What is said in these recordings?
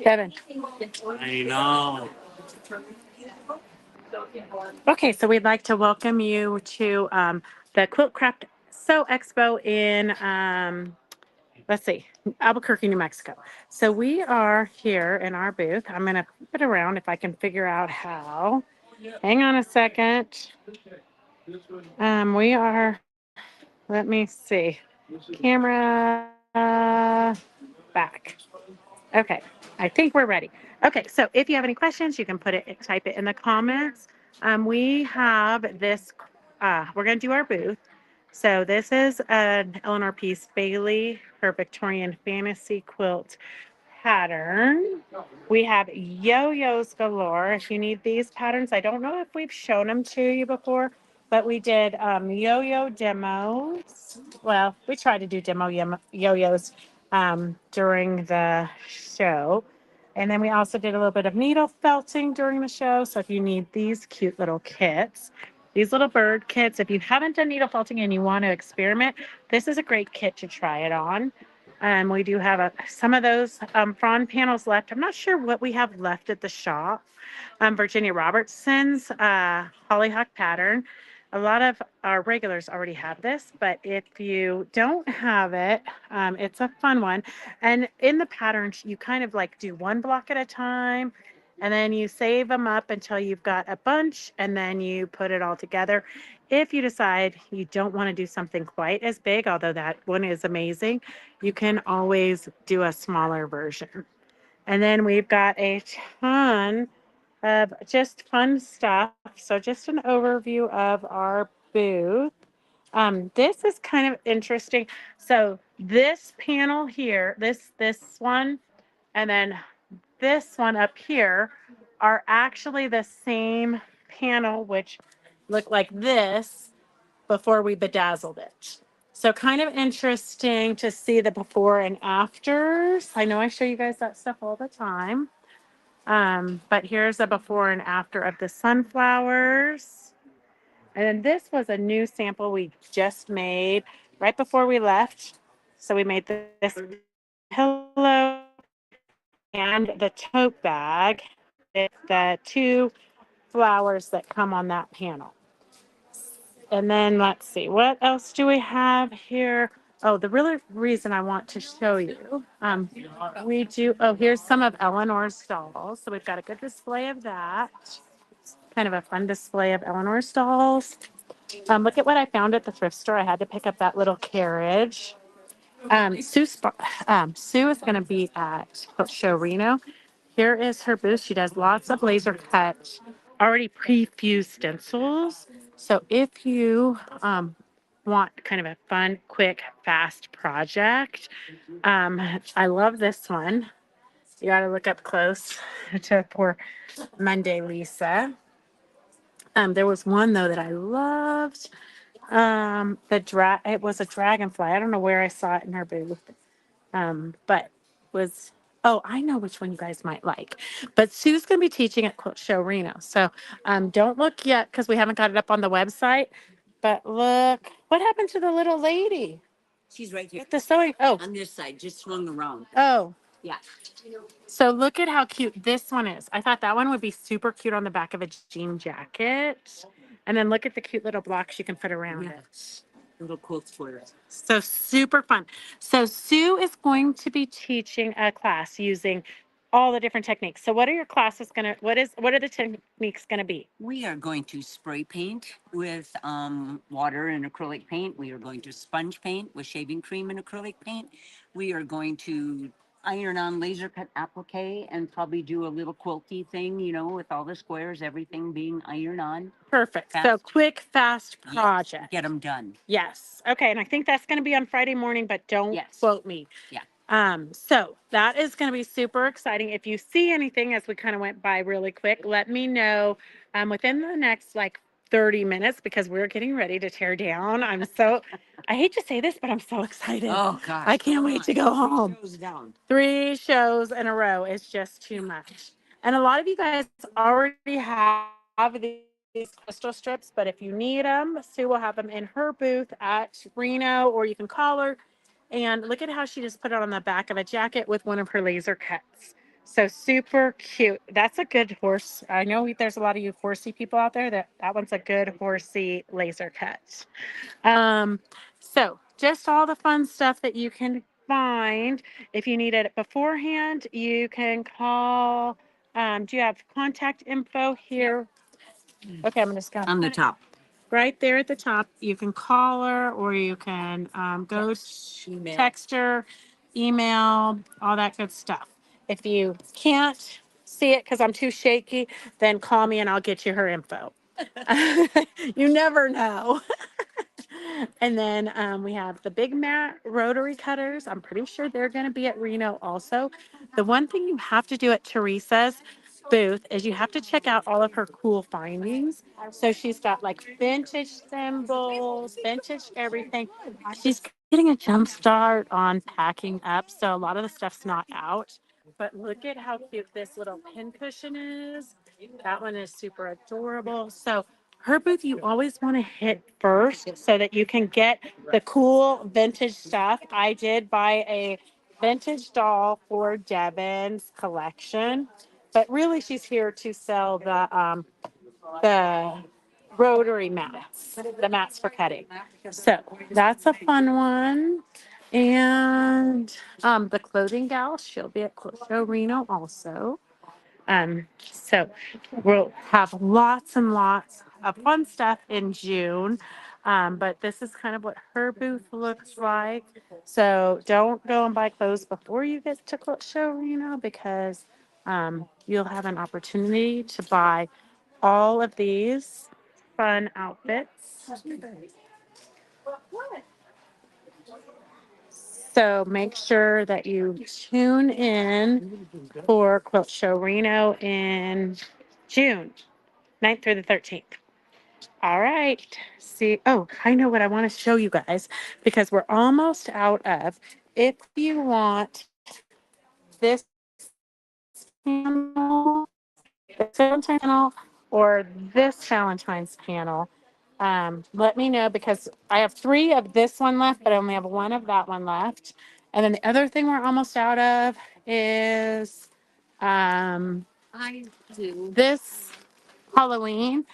Kevin. I know. Okay, so we'd like to welcome you to the Quilt Craft Sew Expo in, let's see, Albuquerque, New Mexico. So we are here in our booth. I'm going to flip it around if I can figure out how. Hang on a second. We are, let me see, camera back. Okay, I think we're ready. Okay, so if you have any questions, you can type it in the comments. We have this, we're going to do our booth. So this is an Eleanor Peace Bailey, her Victorian Fantasy Quilt pattern. We have yo-yos galore. If you need these patterns, I don't know if we've shown them to you before, but we did yo-yo demos. Well, we tried to do yo-yos during the show. And then we also did a little bit of needle felting during the show. So if you need these cute little kits, these little bird kits, if you haven't done needle felting and you want to experiment, this is a great kit to try it on. We do have some of those frond panels left. I'm not sure what we have left at the shop. Virginia Robertson's Hollyhock pattern. A lot of our regulars already have this, but if you don't have it, it's a fun one. And in the patterns, you kind of like do one block at a time, and then you save them up until you've got a bunch, and then you put it all together. If you decide you don't want to do something quite as big, although that one is amazing, you can always do a smaller version. And then we've got a ton of just fun stuff. So just an overview of our booth. This is kind of interesting. So this panel here, this one, and then this one up here are actually the same panel, which look like this before we bedazzled it. So kind of interesting to see the before and afters. I know I show you guys that stuff all the time. But here's a before and after of the sunflowers. And then this was a new sample we just made right before we left. So we made this pillow and the tote bag with the two flowers that come on that panel. And then let's see, what else do we have here? Oh, the real reason I want to show you, we do, oh, here's some of Eleanor's dolls. So we've got a good display of that. Kind of a fun display of Eleanor's dolls. Look at what I found at the thrift store. I had to pick up that little carriage. Sue is going to be at Quilt Show Reno. Here is her booth. She does lots of laser cut, already pre-fused stencils. So if you want kind of a fun, quick, fast project, I love this one. You got to look up close to poor Monday Lisa. There was one though that I loved. It was a dragonfly. I don't know where I saw it in her booth. But was I know which one you guys might like. But Sue's going to be teaching at Quilt Show Reno. So don't look yet because we haven't got it up on the website. But look, what happened to the little lady? She's right here With the sewing. Oh, on this side, just swung around. oh. Yeah. So look at how cute this one is. I thought that one would be super cute on the back of a jean jacket. And then look at the cute little blocks you can put around it. Yes. Little quilts for it. So super fun. So Sue is going to be teaching a class using all the different techniques. So what are your classes gonna, what are the techniques gonna be? We are going to spray paint with water and acrylic paint. We are going to sponge paint with shaving cream and acrylic paint. We are going to iron on laser cut applique and probably do a little quilty thing, you know, with all the squares, everything being ironed on. Perfect. So Fast. quick, fast Yes, project. get them done. Yes. Okay. And I think that's gonna be on Friday morning, but don't Yes. quote me. Yeah. So that is going to be super exciting. If you see anything as we kind of went by really quick, let me know within the next like 30 minutes because we're getting ready to tear down. I hate to say this, but I'm so excited. Oh gosh. I can't wait to go home. Goes down. 3 shows in a row is just too much. And a lot of you guys already have these crystal strips, but if you need them, Sue will have them in her booth at Reno, or you can call her And look at how she just put it on the back of a jacket with one of her laser cuts. So super cute. That's a good horse. I know there's a lot of you horsey people out there. That one's a good horsey laser cut. So just all the fun stuff that you can find. If you need it beforehand, you can call. Do you have contact info here? Okay, I'm just gonna On the put it top. right there at the top. You can call her or you can go text her, email, all that good stuff. If you can't see it because I'm too shaky, then call me and I'll get you her info. You never know. And then we have the Big Mat rotary cutters. I'm pretty sure they're going to be at Reno also. The one thing you have to do at Teresa's booth is you have to check out all of her cool findings. So she's got like vintage thimbles, vintage everything. She's getting a jump start on packing up. So a lot of the stuff's not out. But look at how cute this little pin cushion is. That one is super adorable. So her booth you always want to hit first so that you can get the cool vintage stuff. I did buy a vintage doll for Devin's collection, but really she's here to sell the rotary mats, the mats for cutting. So that's a fun one. And the clothing gal, she'll be at Quilt Show Reno also. So we'll have lots and lots of fun stuff in June. But this is kind of what her booth looks like. So don't go and buy clothes before you get to Quilt Show Reno because you'll have an opportunity to buy all of these fun outfits. So make sure that you tune in for Quilt Show Reno in June 9th through the 13th. All right. See, oh, I know what I want to show you guys because we're almost out of. If you want this panel, this Valentine's panel, or this Valentine's panel, let me know because I have 3 of this one left, but I only have 1 of that one left. And then the other thing we're almost out of is I do. this Halloween.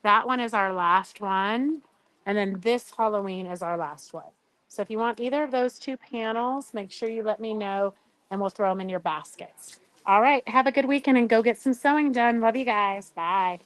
That one is our last one. And then this Halloween is our last one. So if you want either of those 2 panels, make sure you let me know and we'll throw them in your baskets. All right. Have a good weekend and go get some sewing done. Love you guys. Bye.